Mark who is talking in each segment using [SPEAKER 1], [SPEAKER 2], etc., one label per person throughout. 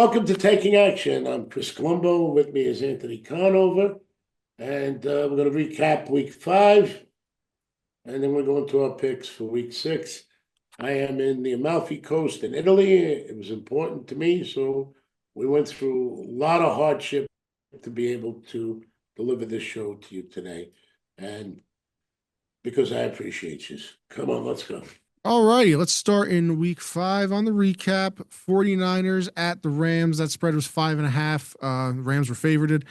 [SPEAKER 1] Welcome to Taking Action. I'm Chris Colombo. With me is Anthony Conover. And we're going to recap week 5. And then we're going to our picks for week 6. I am in the Amalfi Coast in Italy. It was important to me. So we went through a lot of hardship to be able to deliver this show to you today. And because I appreciate you. Come on, let's go.
[SPEAKER 2] All righty, let's start in week 5 on the recap. 49ers at the Rams. That spread was 5.5. Rams were favorited.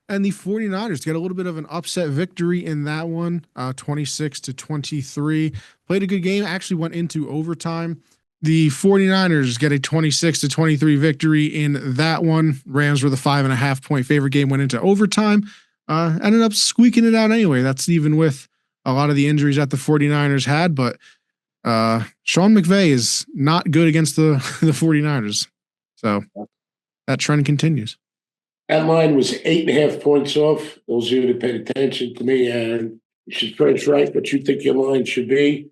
[SPEAKER 2] And the 49ers get a little bit of an upset victory in that one, 26-23. Played a good game, actually went into overtime. The 49ers get a 26-23 victory in that one. Rams were the 5.5 point favorite. Game went into overtime. Ended up squeaking it out anyway. That's even with a lot of the injuries that the 49ers had, but Sean McVay is not good against the 49ers. So that trend continues.
[SPEAKER 1] That line was 8.5 points off. Those of you that paid attention to me, and you should first write what you think your line should be.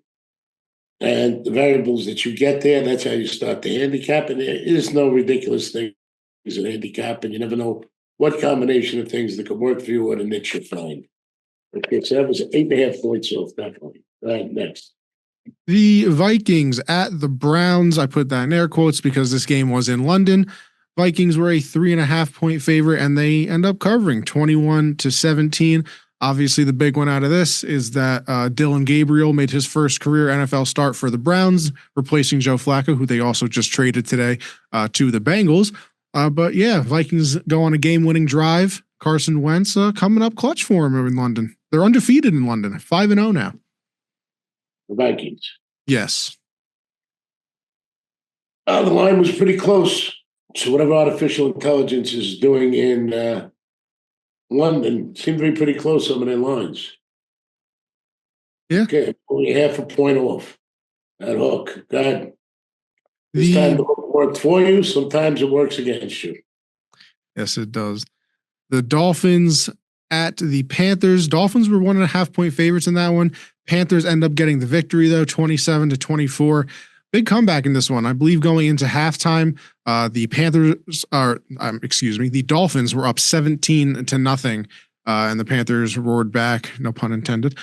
[SPEAKER 1] And the variables that you get there, that's how you start the handicap. And there is no ridiculous thing as a handicap, and you never know what combination of things that could work for you or the niche you find. Okay, so that was 8.5 points off that line. All right, next.
[SPEAKER 2] The Vikings at the Browns. I put that in air quotes because this game was in London. Vikings were a 3.5 point favorite, and they end up covering 21-17. Obviously, the big one out of this is that Dylan Gabriel made his first career NFL start for the Browns, replacing Joe Flacco, who they also just traded today to the Bengals. But yeah, Vikings go on a game-winning drive. Carson Wentz coming up clutch for him in London. They're undefeated in London, 5-0 now.
[SPEAKER 1] The Vikings.
[SPEAKER 2] Yes.
[SPEAKER 1] The line was pretty close. So whatever artificial intelligence is doing in London seemed to be pretty close on their lines.
[SPEAKER 2] Yeah.
[SPEAKER 1] Okay, only 0.5 point off. That hook. Go ahead. This time the hook worked for you. Sometimes it works against you.
[SPEAKER 2] Yes, it does. The Dolphins at the Panthers. Dolphins were 1.5 point favorites in that one. Panthers end up getting the victory, though, 27-24. Big comeback in this one. I believe going into halftime, the Dolphins were up 17-0, and the Panthers roared back, no pun intended,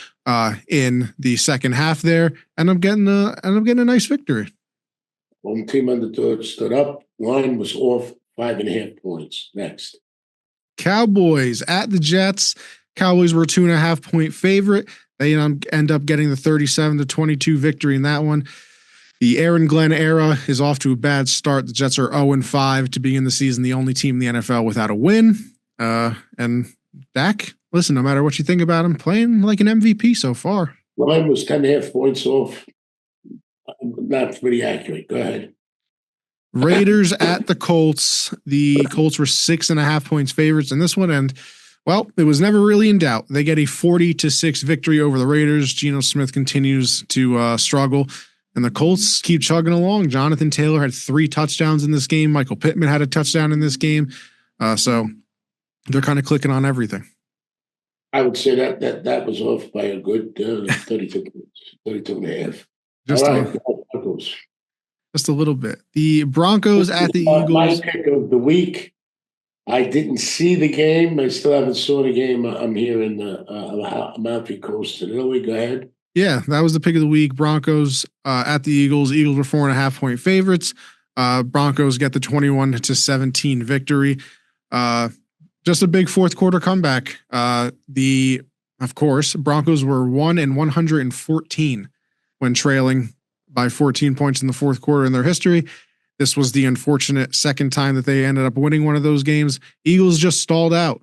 [SPEAKER 2] in the second half there, and I'm getting a nice victory.
[SPEAKER 1] Home team underdog stood up. Line was off 5.5 points. Next.
[SPEAKER 2] Cowboys at the Jets. Cowboys were a 2.5 point favorite. They end up getting the 37-22 victory in that one. The Aaron Glenn era is off to a bad start. The Jets are 0-5 to begin the season, the only team in the NFL without a win. And Dak, listen, no matter what you think about him, playing like an MVP so far.
[SPEAKER 1] Line was 10.5 points off. Not pretty accurate. Go ahead.
[SPEAKER 2] Raiders at the Colts. The Colts were 6.5 points favorites in this one, and well, it was never really in doubt. They get a 40-6 victory over the Raiders. Geno Smith continues to struggle, and the Colts keep chugging along. Jonathan Taylor had 3 touchdowns in this game. Michael Pittman had a touchdown in this game. So they're kind of clicking on everything.
[SPEAKER 1] I would say that was off by a good 32.5.
[SPEAKER 2] Just a little bit. The Broncos at the Eagles.
[SPEAKER 1] My pick of the week. I didn't see the game. I still haven't saw the game. I'm here in the Amalfi Coast in Italy. Go ahead.
[SPEAKER 2] Yeah, that was the pick of the week. Broncos at the Eagles. Eagles were 4.5 point favorites. Broncos get the 21-17 victory. Just a big fourth quarter comeback. Of course, Broncos were 1-114 when trailing by 14 points in the fourth quarter in their history. This was the unfortunate second time that they ended up winning one of those games. Eagles just stalled out.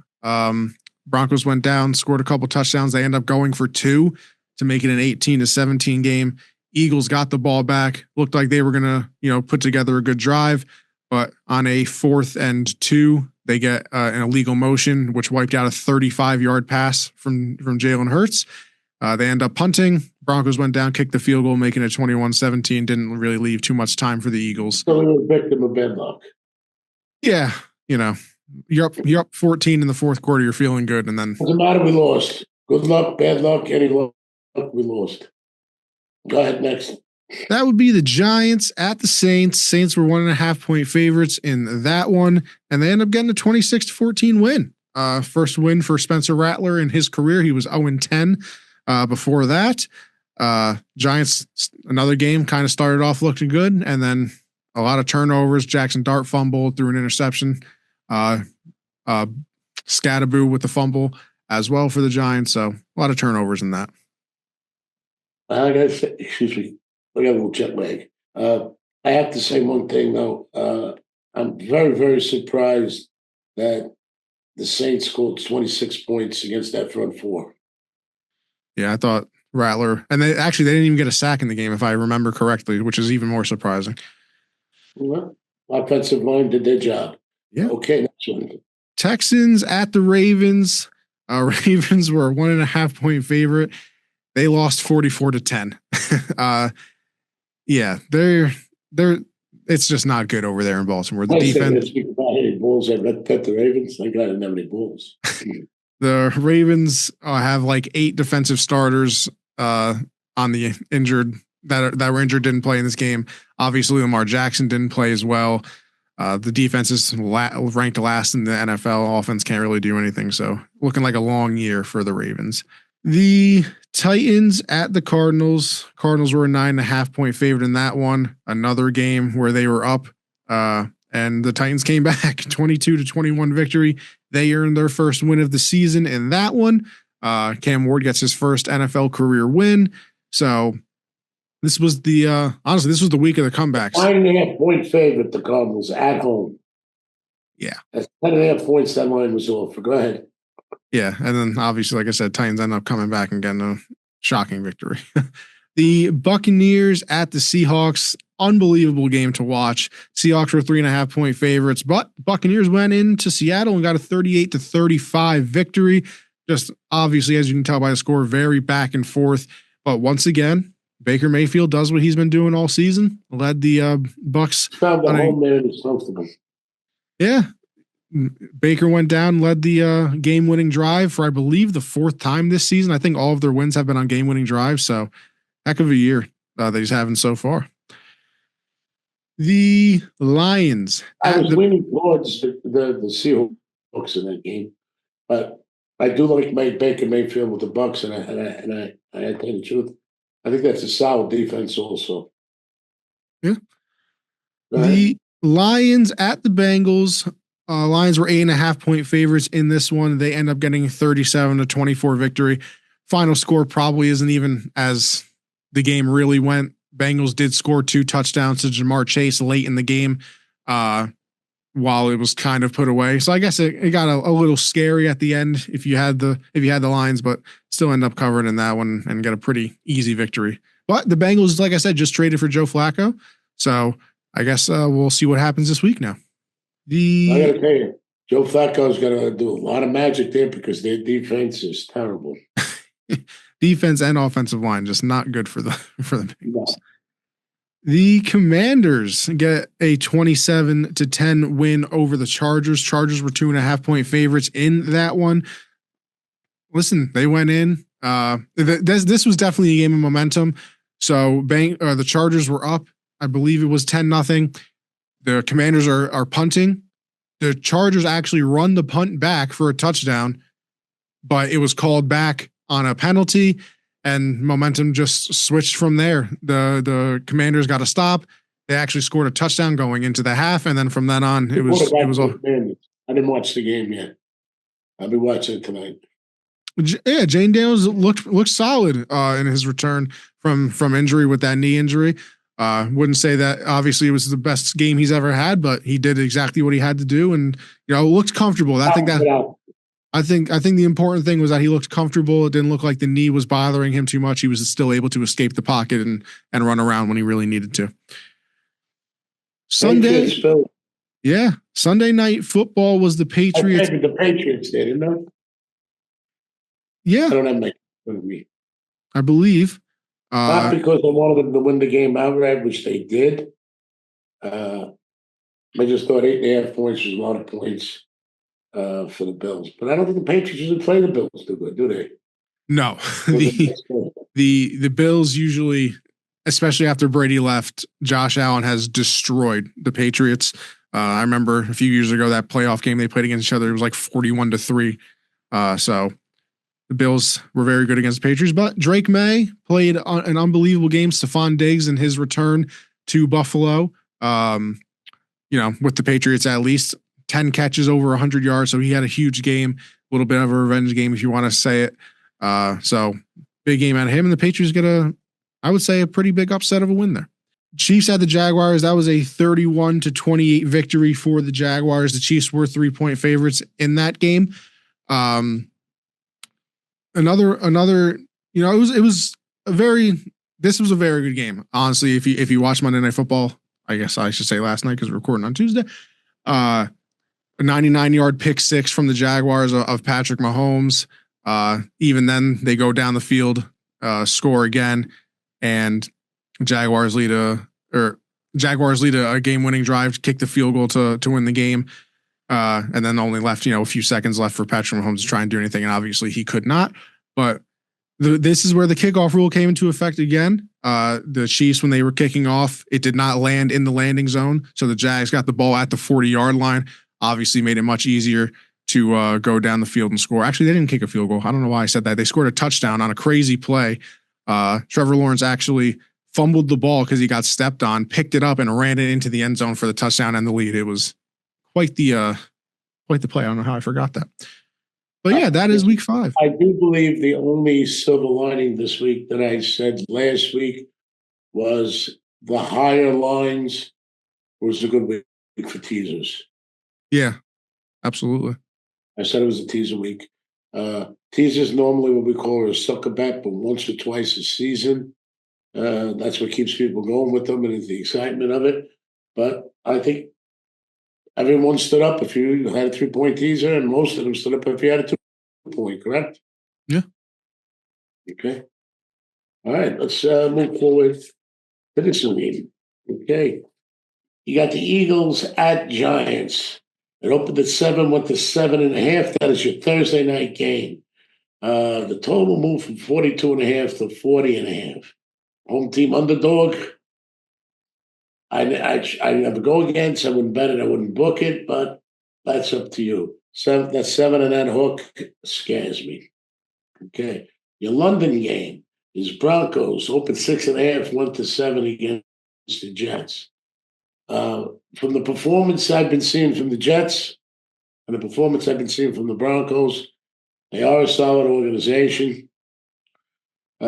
[SPEAKER 2] Broncos went down, scored a couple touchdowns. They end up going for 2 to make it an 18-17 game. Eagles got the ball back. Looked like they were going to, put together a good drive. But on a 4th and 2, they get an illegal motion, which wiped out a 35-yard pass from Jalen Hurts. They end up punting. Broncos went down, kicked the field goal, making it 21-17. Didn't really leave too much time for the Eagles.
[SPEAKER 1] So they were a victim of bad luck.
[SPEAKER 2] Yeah, you're up 14 in the fourth quarter. You're feeling good, and then
[SPEAKER 1] doesn't matter. We lost. Good luck, bad luck, any luck, we lost. Go ahead next.
[SPEAKER 2] That would be the Giants at the Saints. Saints were 1.5-point favorites in that one, and they end up getting a 26-14 win. First win for Spencer Rattler in his career. He was 0-10 before that. Giants, another game, kind of started off looking good, and then a lot of turnovers. Jackson Dart fumbled, threw an interception. Scatterboo with the fumble as well for the Giants. So a lot of turnovers in that.
[SPEAKER 1] I gotta say, excuse me, I got a little jet lag. I have to say one thing though. I'm very, very surprised that the Saints scored 26 points against that front four.
[SPEAKER 2] Yeah, I thought Rattler, and they didn't even get a sack in the game, if I remember correctly, which is even more surprising.
[SPEAKER 1] Well, offensive line did their job.
[SPEAKER 2] Yeah.
[SPEAKER 1] Okay, next one.
[SPEAKER 2] Texans at the Ravens. Ravens were a 1.5-point favorite. They lost 44-10. Yeah, they're it's just not good over there in Baltimore. The defense.
[SPEAKER 1] About any bulls that pet the Ravens, they got didn't have any bulls.
[SPEAKER 2] The Ravens have like 8 defensive starters on the injured that were injured, didn't play in this game. Obviously, Lamar Jackson didn't play as well. The defense is ranked last in the NFL. Offense can't really do anything. So looking like a long year for the Ravens. The Titans at the Cardinals. Cardinals were a 9.5-point favorite in that one. Another game where they were up, and the Titans came back 22-21 victory. They earned their first win of the season in that one. Cam Ward gets his first NFL career win. So this was the honestly, this was the week of the comebacks.
[SPEAKER 1] 9.5-point favorite, the Cardinals at home.
[SPEAKER 2] Yeah.
[SPEAKER 1] That's 10.5 points that line was off. Go ahead.
[SPEAKER 2] Yeah, and then obviously, like I said, Titans end up coming back and getting a shocking victory. The Buccaneers at the Seahawks, unbelievable game to watch. Seahawks were 3.5-point favorites, but Buccaneers went into Seattle and got a 38-35 victory. Just obviously, as you can tell by the score, very back and forth. But once again, Baker Mayfield does what he's been doing all season. Led the Bucks.
[SPEAKER 1] Found the home man is comfortable.
[SPEAKER 2] Yeah. Baker went down, led the game-winning drive for, I believe, the 4th time this season. I think all of their wins have been on game-winning drives. So heck of a year that he's having so far. The Lions.
[SPEAKER 1] I was leaning towards the Seahawks in that game, but I do like Baker Mayfield with the Bucks, and I tell you the truth, I think that's a solid defense also.
[SPEAKER 2] Yeah. The Lions at the Bengals. Lions were 8.5-point favorites in this one. They end up getting 37-24 victory. Final score probably isn't even as the game really went. Bengals did score 2 touchdowns to Jamar Chase late in the game, while it was kind of put away. So I guess it got a little scary at the end if you had the Lions, but still end up covering in that one and get a pretty easy victory. But the Bengals, like I said, just traded for Joe Flacco, so I guess we'll see what happens this week now.
[SPEAKER 1] I gotta tell you, Joe Flacco's gonna do a lot of magic there because their defense is terrible.
[SPEAKER 2] Defense and offensive line just not good for the Bengals.
[SPEAKER 1] No.
[SPEAKER 2] The Commanders get a 27-10 win over the Chargers. Chargers were 2.5-point favorites in that one. Listen, they went in. This was definitely a game of momentum. So the Chargers were up. I believe it was 10-0. The Commanders are punting. The Chargers actually run the punt back for a touchdown, but it was called back on a penalty, and momentum just switched from there. The Commanders got a stop. They actually scored a touchdown going into the half, and then from then on, it was all.
[SPEAKER 1] I didn't watch the game yet. I'll be watching it tonight.
[SPEAKER 2] Yeah, Jane Daniels looked solid in his return from injury with that knee injury. Wouldn't say that obviously it was the best game he's ever had, but he did exactly what he had to do, and looked comfortable. I think the important thing was that he looked comfortable. It didn't look like the knee was bothering him too much. He was still able to escape the pocket and run around when he really needed to. Sunday night football was the Patriots.
[SPEAKER 1] The Patriots did, didn't they?
[SPEAKER 2] Yeah,
[SPEAKER 1] I don't have my with me.
[SPEAKER 2] I believe.
[SPEAKER 1] Not because I wanted them to win the game outright, which they did. I just thought 8.5 points was a lot of points for the Bills. But I don't think the Patriots usually play the Bills too good, do they?
[SPEAKER 2] No. The Bills usually especially after Brady left, Josh Allen has destroyed the Patriots. I remember a few years ago that playoff game they played against each other. It was like 41-3. So the Bills were very good against the Patriots, but Drake May played an unbelievable game. Stephon Diggs in his return to Buffalo, with the Patriots at least 10 catches over 100 yards. So he had a huge game, a little bit of a revenge game, if you want to say it. So big game out of him, and the Patriots get I would say, a pretty big upset of a win there. Chiefs had the Jaguars. That was a 31-28 victory for the Jaguars. The Chiefs were 3-point favorites in that game. Another, this was a very good game. Honestly, if you watch Monday Night Football, I guess I should say last night because we're recording on Tuesday. A 99-yard pick six from the Jaguars of Patrick Mahomes. Even then, they go down the field, score again, and Jaguars lead a game-winning drive, kick the field goal to win the game, and then only left a few seconds left for Patrick Mahomes to try and do anything, and obviously he could not. But this is where the kickoff rule came into effect again. The Chiefs, when they were kicking off, it did not land in the landing zone, so the Jags got the ball at the 40-yard line. Obviously, made it much easier to go down the field and score. Actually, they didn't kick a field goal. I don't know why I said that. They scored a touchdown on a crazy play. Trevor Lawrence actually fumbled the ball because he got stepped on, picked it up, and ran it into the end zone for the touchdown and the lead. It was quite the play. I don't know how I forgot that. But yeah, that is week 5.
[SPEAKER 1] I do believe the only silver lining this week that I said last week was the higher lines was a good week for teasers.
[SPEAKER 2] Yeah, absolutely.
[SPEAKER 1] I said it was a teaser week. Teasers normally what we call a sucker bet, but once or twice a season. That's what keeps people going with them and it's the excitement of it. But I think everyone stood up if you had a 3-point teaser, and most of them stood up if you had a 2-point, correct?
[SPEAKER 2] Yeah.
[SPEAKER 1] Okay. All right, let's move forward to this game. Okay. You got the Eagles at Giants. It opened at 7, went to 7.5. That is your Thursday night game. The total moved from 42.5 to 40.5. Home team underdog. I never go against. I wouldn't bet it. I wouldn't book it, but that's up to you. That 7 and that hook scares me. Okay. Your London game is Broncos. Open 6.5, went to 7 against the Jets. From the performance I've been seeing from the Jets and the performance I've been seeing from the Broncos, they are a solid organization.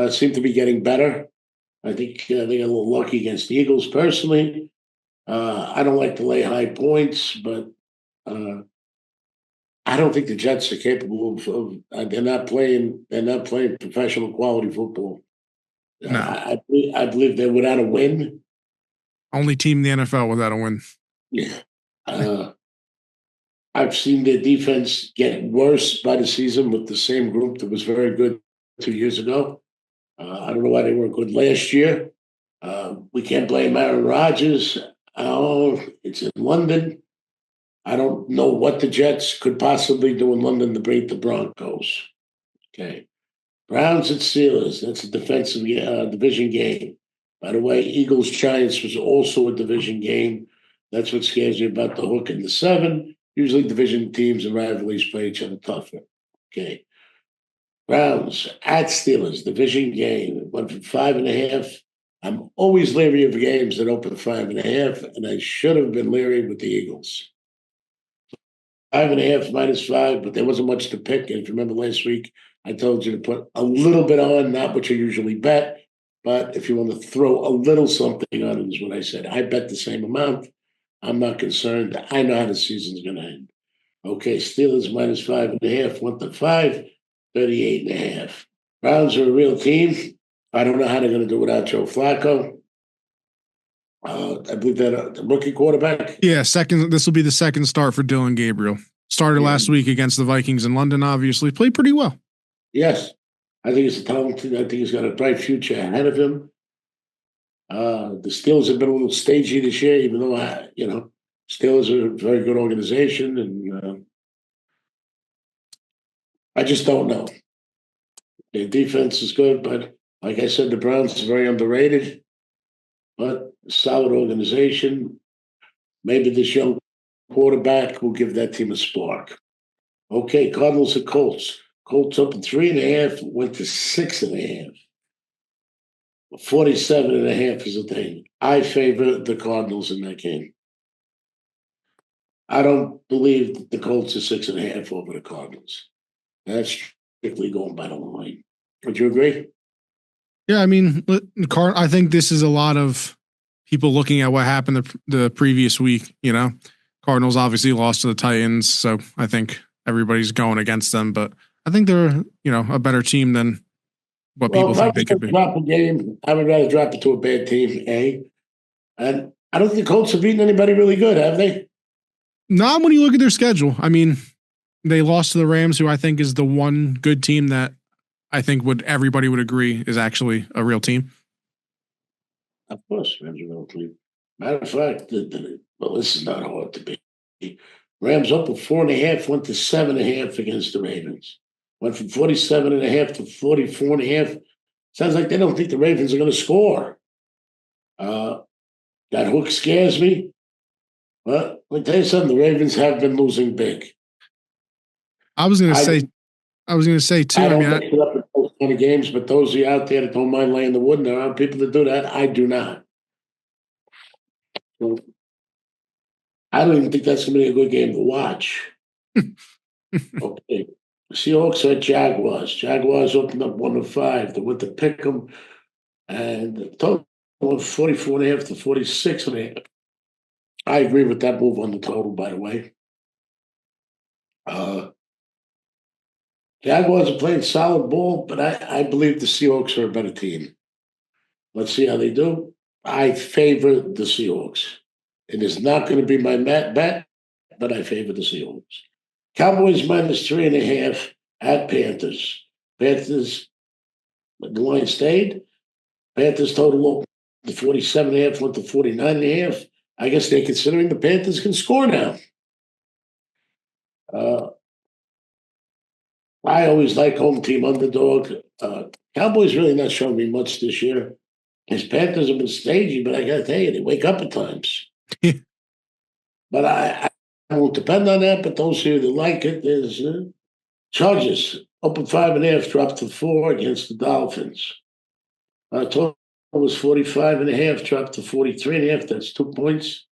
[SPEAKER 1] Seem to be getting better. I think they got a little lucky against the Eagles personally. I don't like to lay high points, but I don't think the Jets are capable of they're not playing professional quality football.
[SPEAKER 2] No.
[SPEAKER 1] I believe they're without a win.
[SPEAKER 2] Only team in the NFL without a win.
[SPEAKER 1] Yeah. I've seen their defense get worse by the season with the same group that was very good 2 years ago. I don't know why they weren't good last year. We can't blame Aaron Rodgers. It's in London. I don't know what the Jets could possibly do in London to beat the Broncos. Okay. Browns and Steelers. That's a defensive division game. By the way, Eagles Giants was also a division game. That's what scares me about the hook and the 7. Usually division teams and rivalries play each other tougher. Okay. Browns at Steelers, division game. It went from 5.5. I'm always leery of games that open 5.5, and I should have been leery with the Eagles. 5.5 -5, but there wasn't much to pick. And if you remember last week, I told you to put a little bit on, not what you usually bet. But if you want to throw a little something on it, is what I said. I bet the same amount. I'm not concerned. I know how the season's going to end. Okay, Steelers -5.5, went to 5, 38.5. Browns are a real team. I don't know how they're going to do without Joe Flacco. I believe that the rookie quarterback.
[SPEAKER 2] Yeah, this will be the second start for Dylan Gabriel. Started last week against the Vikings in London, obviously. Played pretty well.
[SPEAKER 1] Yes. I think he's talented. I think he's got a bright future ahead of him. The Steelers have been a little stagey this year, even though, Steelers are a very good organization. And I just don't know. Their defense is good, but like I said, the Browns are very underrated. but solid organization. Maybe this young quarterback will give that team a spark. Okay, Cardinals and Colts. Colts up at 3.5, went to 6.5. 47.5 is the thing. I favor the Cardinals in that game. I don't believe that the Colts are 6.5 over the Cardinals. That's strictly going by the line. Would you agree?
[SPEAKER 2] Yeah, I mean, I think this is a lot of people looking at what happened the previous week. Cardinals obviously lost to the Titans, so I think everybody's going against them. But I think they're a better team than what people think they could be.
[SPEAKER 1] Drop a game, I would rather drop it to a bad team. And I don't think the Colts have beaten anybody really good, have they?
[SPEAKER 2] Not when you look at their schedule. I mean, they lost to the Rams, who I think is the one good team that I think everybody would agree is actually a real team.
[SPEAKER 1] Of course, Rams are a real team. Matter of fact, well, this is not hard to beat. Rams up at 4.5, went to 7.5 against the Ravens. Went from 47.5 to 44.5. Sounds like they don't think the Ravens are going to score. That hook scares me. Well, let me tell you something. The Ravens have been losing big.
[SPEAKER 2] I was going to say too.
[SPEAKER 1] I don't mix it up in those kind of games, but those of you out there that don't mind laying the wood, and there are people that do that. I do not. So I don't even think that's going to be a good game to watch. Okay. Seahawks at Jaguars. Jaguars opened up 1-5. They went to pick them, and the total was 44.5 to 46.5. I agree with that move on the total, by the way. Jaguars are playing solid ball, but I believe the Seahawks are a better team. Let's see how they do. I favor the Seahawks. It is not going to be my bet, but I favor the Seahawks. Cowboys -3.5 at Panthers. Panthers, the line stayed. Panthers total up to 47.5, went to 49.5. I guess they're considering the Panthers can score now. I always like home team underdog. Cowboys really not showing me much this year. His Panthers have been stagey, but I got to tell you, they wake up at times. But I won't depend on that. But those of you that like it, there's Chargers up at 5.5, dropped to 4 against the Dolphins. Total was 45.5, dropped to 43.5. That's 2 points.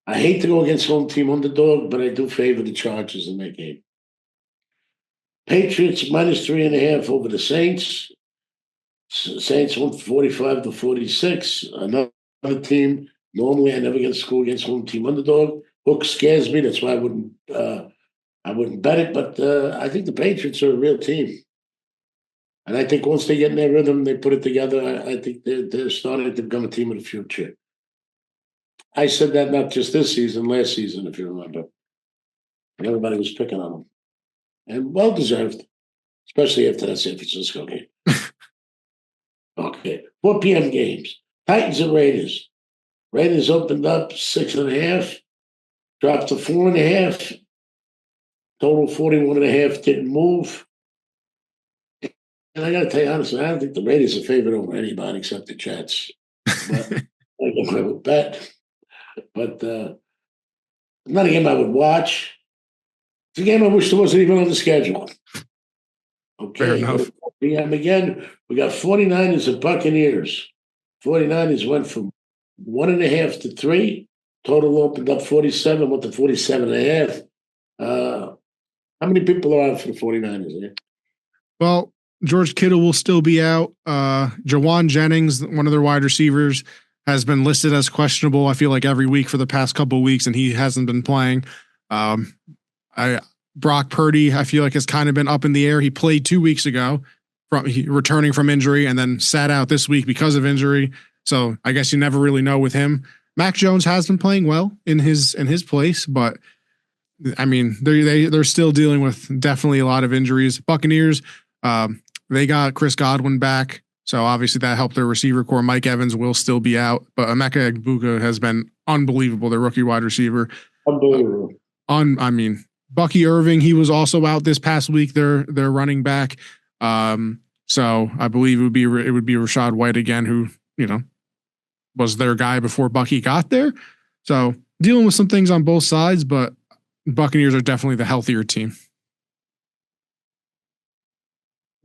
[SPEAKER 1] I hate to go against home team underdog, but I do favor the Chargers in that game. Patriots -3.5 over the Saints. Saints went 45 to 46. Another team. Normally, I never get a score against home team underdog. Hook scares me. That's why I wouldn't bet it. But I think the Patriots are a real team, and I think once they get in their rhythm, they put it together. I think they're starting to become a team of the future. I said that not just this season, last season, if you remember. Everybody was picking on them, and well deserved, especially after that San Francisco game. Okay, 4 p.m. games. Titans and Raiders. Raiders opened up 6.5, dropped to 4.5. Total 41.5, didn't move. And I got to tell you honestly, I don't think the Raiders are favored over anybody except the Jets. But I would bet. But not a game I would watch. It's a game I wish there wasn't even on the schedule. Okay.
[SPEAKER 2] Fair enough.
[SPEAKER 1] PM again. We got 49ers and Buccaneers. 49ers went from 1.5 to 3. Total opened up 47, went to 47.5. How many people are out for the 49ers? Eh?
[SPEAKER 2] Well, George Kittle will still be out. Jawan Jennings, one of their wide receivers, has been listed as questionable, I feel like, every week for the past couple of weeks, and he hasn't been playing. Brock Purdy, I feel like, has kind of been up in the air. He played 2 weeks ago, returning from injury, and then sat out this week because of injury. So I guess you never really know with him. Mac Jones has been playing well in his place, but I mean, they're still dealing with definitely a lot of injuries. Buccaneers, they got Chris Godwin back, so obviously that helped their receiver core. Mike Evans will still be out, but Emeka Egbuka has been unbelievable, their rookie wide receiver.
[SPEAKER 1] Unbelievable.
[SPEAKER 2] I mean, Bucky Irving, he was also out this past week. They're running back. So I believe it would be Rachaad White again, who was their guy before Bucky got there. So dealing with some things on both sides, but Buccaneers are definitely the healthier team.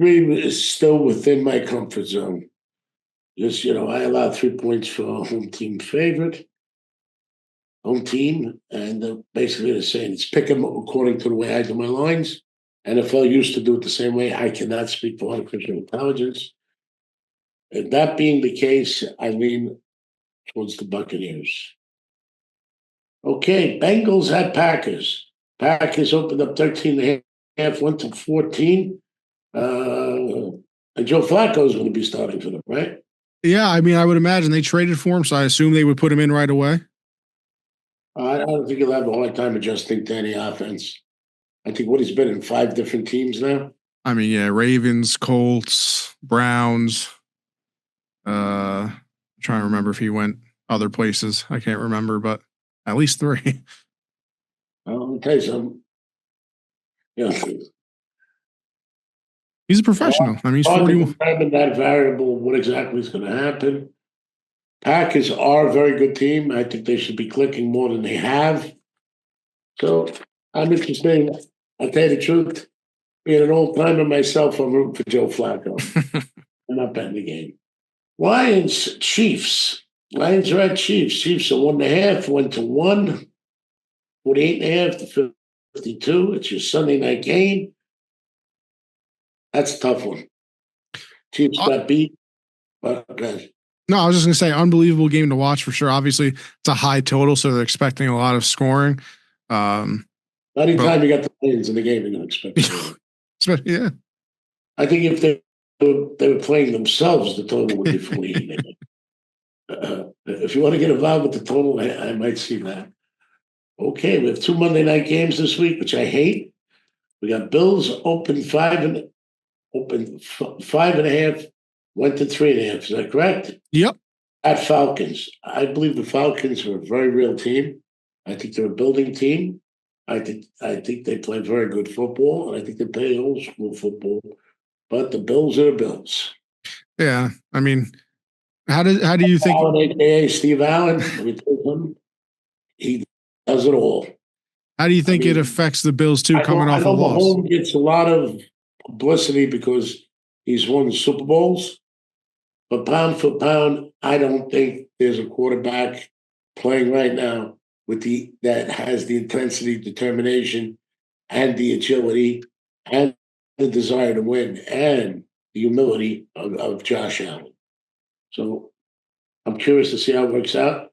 [SPEAKER 1] Green is still within my comfort zone. Just, I allow 3 points for a home team favorite, home team, and basically they're saying it's pick them according to the way I do my lines. NFL used to do it the same way. I cannot speak for artificial intelligence. And that being the case, I lean towards the Buccaneers. Okay, Bengals at Packers. Packers opened up 13.5, went to 14. And Joe Flacco is going to be starting for them, right?
[SPEAKER 2] Yeah, I mean, I would imagine they traded for him, so I assume they would put him in right away.
[SPEAKER 1] I don't think he'll have a hard time adjusting to any offense. I think he's been in 5 different teams now.
[SPEAKER 2] I mean, yeah, Ravens, Colts, Browns. Trying to remember if he went other places. I can't remember, but at least 3.
[SPEAKER 1] I'll tell you something.
[SPEAKER 2] He's a professional. I mean, he's
[SPEAKER 1] hard
[SPEAKER 2] 41.
[SPEAKER 1] to determine that variable, what exactly is going to happen. Packers are a very good team. I think they should be clicking more than they have. So I'm interested. I'll tell you the truth. Being an old timer myself, I'm rooting for Joe Flacco. I'm not betting the game. Lions, Chiefs. Lions are at Chiefs. Chiefs are 1.5, went to 1, 48.5 to 52. It's your Sunday night game. That's a tough one. Chiefs got beat. But okay.
[SPEAKER 2] No, I was just going to say, unbelievable game to watch for sure. Obviously, it's a high total, so they're expecting a lot of scoring.
[SPEAKER 1] Anytime you got the Lions in the game, you're going to expect it.
[SPEAKER 2] Yeah.
[SPEAKER 1] I think if they were playing themselves, the total would be 48. If you want to get involved with the total, I might see that. Okay, we have 2 Monday night games this week, which I hate. We got Bills open 5.5, went to 3.5. Is that correct?
[SPEAKER 2] Yep.
[SPEAKER 1] At Falcons. I believe the Falcons are a very real team. I think they're a building team. I think they play very good football, and I think they play old school football. But the Bills are the Bills.
[SPEAKER 2] Yeah, I mean, how do you think?
[SPEAKER 1] Allen, AKA Steve Allen, let me tell him, he does it all.
[SPEAKER 2] How do you think it affects the Bills too, coming off a loss?
[SPEAKER 1] Mahomes gets a lot of publicity because he's won the Super Bowls, but pound for pound, I don't think there's a quarterback playing right now that has the intensity, determination, and the agility, and the desire to win, and the humility of Josh Allen. So I'm curious to see how it works out.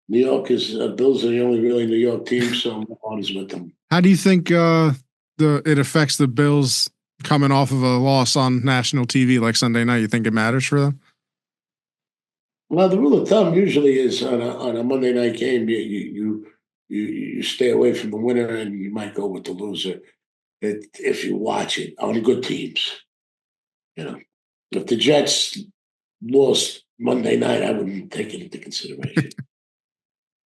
[SPEAKER 1] New York is Bills are the only really New York team, so I'm honest with them.
[SPEAKER 2] How do you think it affects the Bills coming off of a loss on national TV like Sunday night? You think it matters for them?
[SPEAKER 1] Well, the rule of thumb usually is on a Monday night game, you stay away from the winner and you might go with the loser. If you watch it on good teams, if the Jets lost Monday night, I wouldn't take it into consideration.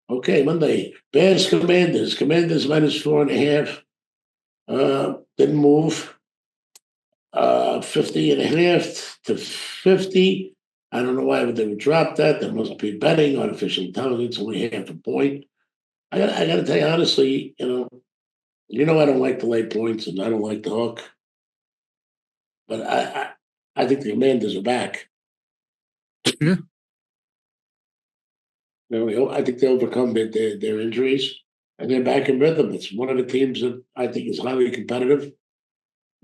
[SPEAKER 1] Okay, Monday. Bears, Commanders. Commanders minus 4.5. Didn't move. 50.5 to 50. I don't know why they would drop that. There must be betting, artificial intelligence, only half a point. I got to tell you honestly, I don't like the late points and I don't like the hook. But I think the Commanders are back.
[SPEAKER 2] Yeah.
[SPEAKER 1] I think they overcome their injuries and they're back in rhythm. It's one of the teams that I think is highly competitive.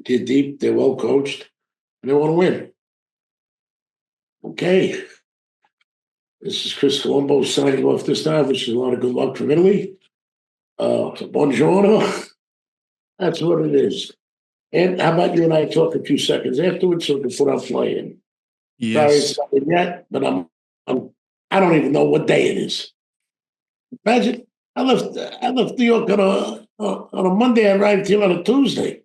[SPEAKER 1] They're deep, they're well coached, and they want to win. Okay. This is Chris Colombo signing off this time. Wishing a lot of good luck from Italy. Buongiorno. That's what it is. And how about you and I talk a few seconds afterwards so we can put our play in?
[SPEAKER 2] Yes.
[SPEAKER 1] Sorry it's not in yet, but I don't even know what day it is. Imagine I left New York on a Monday. I arrived here on a Tuesday.